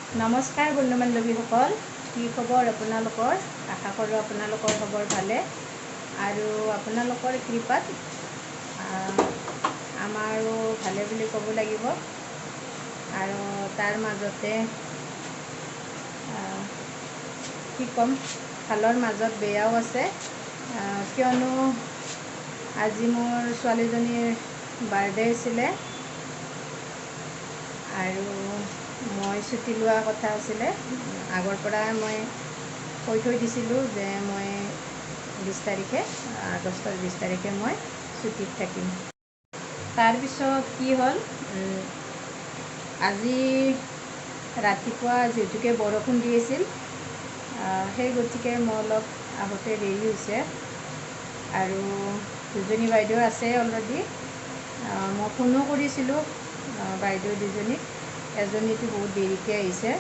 নমস্কাৰ বন্ধু বান্ধৱীসকল, কি খবৰ আপোনালোকৰ? আশা কৰোঁ আপোনালোকৰ খবৰ ভালে আৰু আপোনালোকৰ কৃপাত আমাৰো ভালে বুলি ক'ব লাগিব। আৰু তাৰ মাজতে কি ক'ম, ভালৰ মাজত বেয়াও আছে। কিয়নো আজি মোৰ ছোৱালীজনীৰ বাৰ্থডে আছিলে আৰু মই ছুটি লোৱা কথা আছিলে। আগৰ পৰাই মই কৈ থৈ দিছিলোঁ যে মই 20 তাৰিখে আগষ্টৰ 20 তাৰিখে মই ছুটীত থাকিম। তাৰপিছত কি হ'ল, আজি ৰাতিপুৱা যিহেতুকে বৰষুণ দি আছিল, সেই গতিকে মই অলপ আহোঁতে দেৰি হৈছে। আৰু দুজনী বাইদেউ আছে অলৰেডি। মই ফোনো কৰিছিলোঁ বাইদেউ দুজনীক। এজনীতো বহুত দেৰিকৈ আহিছে,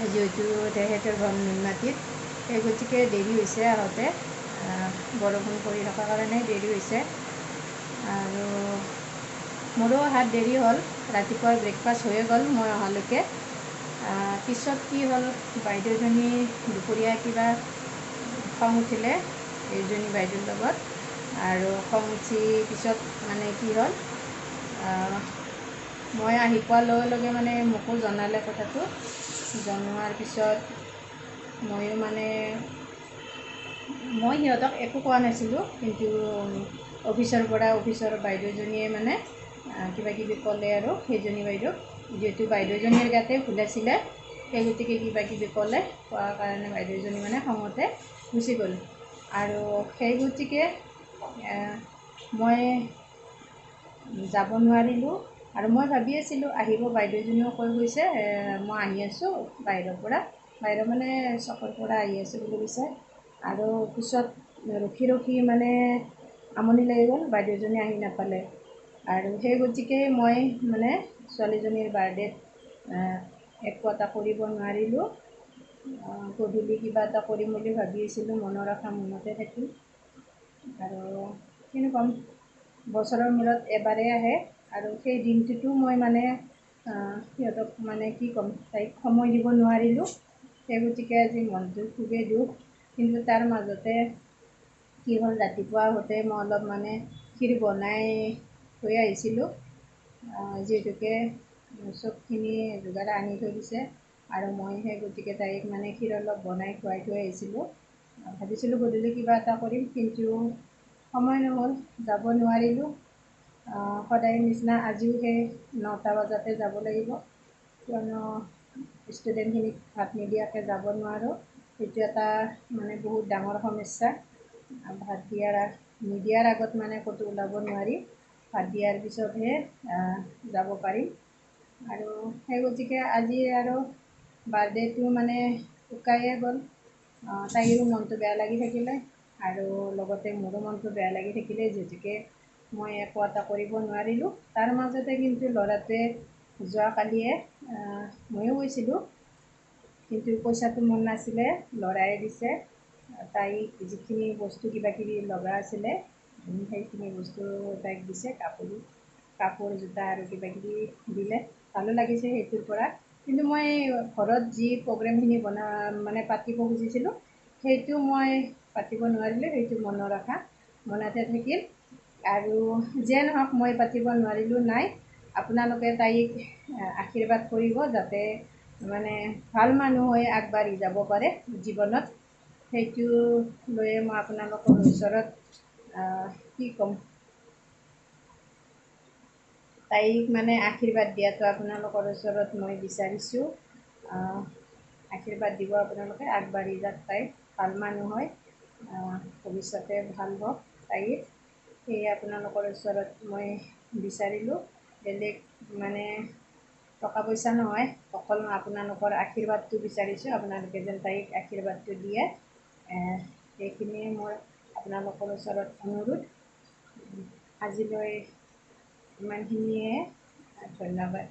যিহেতু তেখেতৰ ঘৰ নুনমাটিত, সেই গতিকে দেৰি হৈছে আহোঁতে। বৰষুণ পৰি থকাৰ কাৰণে দেৰি হৈছে। আৰু মোৰো অহাত দেৰি হ'ল। ৰাতিপুৱাৰ ব্ৰেকফাষ্ট হৈয়ে গ'ল মই অহালৈকে। পিছত কি হ'ল, বাইদেউজনী দুপৰীয়া কিবা খং উঠিলে এইজনী বাইদেউৰ লগত। আৰু খং উঠি পিছত মানে কি হ'ল, মই আহি পোৱাৰ লগে লগে মানে মোকো জনালে কথাটো। জনোৱাৰ পিছত ময়ো মানে মই সিহঁতক একো কোৱা নাছিলোঁ, কিন্তু অফিচৰ বাইদেউজনীয়ে মানে কিবা কিবি ক'লে আৰু সেইজনী বাইদেউক। যিহেতু বাইদেউজনীৰ গাতে ভুল আছিলে, সেই গতিকে কিবা কিবি ক'লে, কোৱাৰ কাৰণে বাইদেউজনী মানে খঙতে গুচি গ'ল। আৰু সেই গতিকে মই যাব নোৱাৰিলোঁ। আৰু মই ভাবি আছিলোঁ আহিব, বাইদেউজনীও কৈ গৈছে মই আহি আছোঁ বাহিৰৰ পৰা, বাহিৰৰ মানে চকৰ পৰা আহি আছোঁ বুলি কৈছে। আৰু পিছত ৰখি ৰখি মানে আমনি লাগি গ'ল, বাইদেউজনী আহি নাপালে। আৰু সেই গতিকে মই মানে ছোৱালীজনীৰ বাৰ্থডেত একো এটা কৰিব নোৱাৰিলোঁ। গধূলি কিবা এটা কৰিম বুলি ভাবি আছিলোঁ, মনৰ আশা মনতে থাকিল। আৰু কিনো ক'ম, বছৰৰ মূৰত এবাৰেই আহে। আৰু সেই দিনটোতো মই মানে সিহঁতক মানে কি ক'ম, তাইক সময় দিব নোৱাৰিলোঁ। সেই গতিকে আজি মনটো খুবেই দুখ। কিন্তু তাৰ মাজতে কি হ'ল, ৰাতিপুৱা আহোঁতে মই অলপ মানে ক্ষীৰ বনাই থৈ আহিছিলোঁ, যিহেতুকে চবখিনি যোগাৰ আনি থৈ দিছে। আৰু মই সেই গতিকে তাইক মানে ক্ষীৰ অলপ বনাই খুৱাই থৈ আহিছিলোঁ। ভাবিছিলোঁ গধূলি কিবা এটা কৰিম, কিন্তু সময় নহ'ল, যাব নোৱাৰিলোঁ। সদায় নিচিনা আজিও সেই 9টা বজাতে যাব লাগিব, কিয়নো ষ্টুডেণ্টখিনিক ভাত নিদিয়াকৈ যাব নোৱাৰোঁ। সেইটো এটা মানে বহুত ডাঙৰ সমস্যা। ভাত নিদিয়াৰ আগত মানে ক'তো ওলাব নোৱাৰি, ভাত দিয়াৰ পিছতহে যাব পাৰিম। আৰু সেই গতিকে আজি আৰু বাৰ্থডেটো মানে উকায়ে গ'ল। তাইৰো মনটো বেয়া লাগি থাকিলে আৰু লগতে মোৰো মনটো বেয়া লাগি থাকিলে, যিহেতুকে মই একো এটা কৰিব নোৱাৰিলোঁ। তাৰ মাজতে কিন্তু ল'ৰাটোৱে যোৱাকালিয়ে, ময়ো গৈছিলোঁ, কিন্তু পইচাটো মোৰ নাছিলে, ল'ৰাই দিছে। তাইক যিখিনি বস্তু কিবা কিবি লগা আছিলে সেইখিনি বস্তু তাইক দিছে, কাপোৰ জোতা আৰু কিবা কিবি দিলে। ভালো লাগিছে সেইটোৰ পৰা। কিন্তু মই ঘৰত যি প্ৰগ্ৰেমখিনি মানে পাতিব খুজিছিলোঁ, সেইটো মই পাতিব নোৱাৰিলোঁ। সেইটো মনৰ আশা মনতে থাকিল। আৰু যিয়ে নহওক, মই পাতিব নোৱাৰিলোঁ, নাই। আপোনালোকে তাইক আশীৰ্বাদ কৰিব, যাতে মানে ভাল মানুহ হৈ আগবাঢ়ি যাব পাৰে জীৱনত। সেইটো লৈয়ে মই আপোনালোকৰ ওচৰত কি ক'ম, তাইক মানে আশীৰ্বাদ দিয়াটো আপোনালোকৰ ওচৰত মই বিচাৰিছোঁ। আশীৰ্বাদ দিব আপোনালোকে, আগবাঢ়ি যাওক তাই, ভাল মানুহ হয়, ভৱিষ্যতে ভাল হওক তাইৰ। সেয়ে আপোনালোকৰ ওচৰত মই বিচাৰিলোঁ। বেলেগ মানে টকা পইচা নহয়, অকল আপোনালোকৰ আশীৰ্বাদটো বিচাৰিছোঁ। আপোনালোকে যেন তাইক আশীৰ্বাদটো দিয়ে, সেইখিনিয়ে মোৰ আপোনালোকৰ ওচৰত অনুৰোধ। আজিলৈ ইমানখিনিয়ে, ধন্যবাদ।